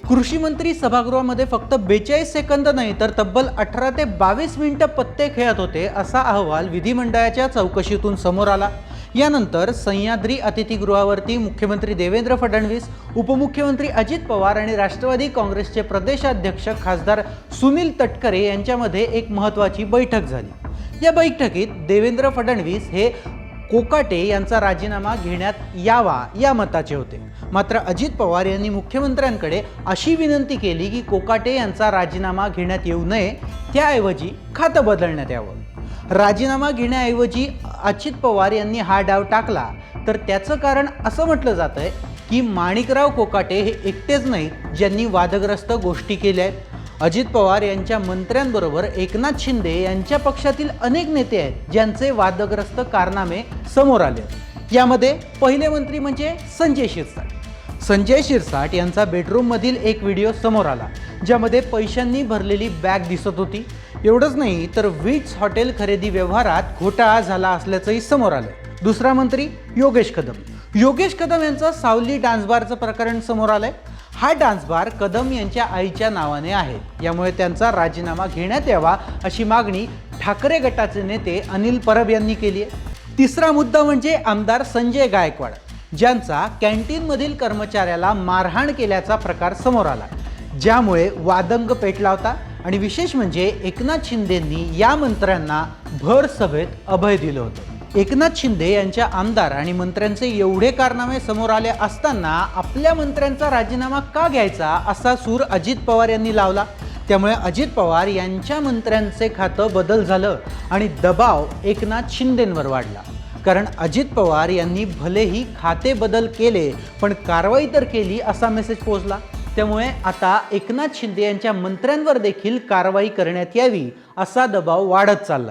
कृषी मंत्री सभागृहामध्ये फक्त 42 सेकंद नाही तर तब्बल 18 ते 22 मिनिटं पत्ते खेळत होते असा अहवाल विधिमंडळाच्या चौकशीतून समोर आला। यानंतर सह्याद्री अतिथीगृहावरती मुख्यमंत्री देवेंद्र फडणवीस, उपमुख्यमंत्री अजित पवार आणि राष्ट्रवादी काँग्रेसचे प्रदेशाध्यक्ष खासदार सुनील तटकरे यांच्यामध्ये एक महत्त्वाची बैठक झाली। या बैठकीत देवेंद्र फडणवीस हे कोकाटे यांचा राजीनामा घेण्यात यावा या मताचे होते। मात्र अजित पवार यांनी मुख्यमंत्र्यांकडे अशी विनंती केली की कोकाटे यांचा राजीनामा घेण्यात येऊ नये, त्याऐवजी खातं बदलण्यात यावं। राजीनामा घेण्याऐवजी अजित पवार यांनी हा डाव टाकला तर त्याचं कारण असं म्हटलं जातंय की माणिकराव कोकाटे हे एकटेच नाहीत ज्यांनी वादग्रस्त गोष्टी केल्या आहेत। अजित पवार यांच्या मंत्र्यांबरोबर एकनाथ शिंदे यांच्या पक्षातील अनेक नेते आहेत ज्यांचे वादग्रस्त कारनामे समोर आले। यामध्ये पहिले मंत्री म्हणजे संजय शिरसाट। संजय शिरसाट यांचा बेडरूम मधील एक व्हिडिओ समोर आला ज्यामध्ये पैशांनी भरलेली बॅग दिसत होती। एवढंच नाही तर विट्स हॉटेल खरेदी व्यवहारात घोटाळा झाला असल्याचंही समोर आलं। दुसरा मंत्री योगेश कदम यांचा सावली डान्स बारचं प्रकरण समोर आलंय। हा डान्स बार कदम यांच्या आईच्या नावाने आहे, यामुळे त्यांचा राजीनामा घेण्यात यावा अशी मागणी ठाकरे गटाचे नेते अनिल परब यांनी केली आहे। तिसरा मुद्दा म्हणजे आमदार संजय गायकवाड, ज्यांचा कॅन्टीनमधील कर्मचाऱ्याला मारहाण केल्याचा प्रकार समोर आला, ज्यामुळे वादंग पेटला होता। आणि विशेष म्हणजे एकनाथ शिंदेंनी या मंत्र्यांना भर सभेत अभय दिलं होतं। एकनाथ शिंदे यांच्या आमदार आणि मंत्र्यांचे एवढे कारनामे समोर आले असताना आपल्या मंत्र्यांचा राजीनामा का घ्यायचा असा सूर अजित पवार यांनी लावला। त्यामुळे अजित पवार यांच्या मंत्र्यांचे खातं बदल झालं आणि दबाव एकनाथ शिंदेंवर वाढला। कारण अजित पवार यांनी भलेही खाते बदल केले पण कारवाई तर केली असा मेसेज पोहोचला। त्यामुळे आता एकनाथ शिंदे यांच्या मंत्र्यांवर देखील कारवाई करण्यात यावी असा दबाव वाढत चालला।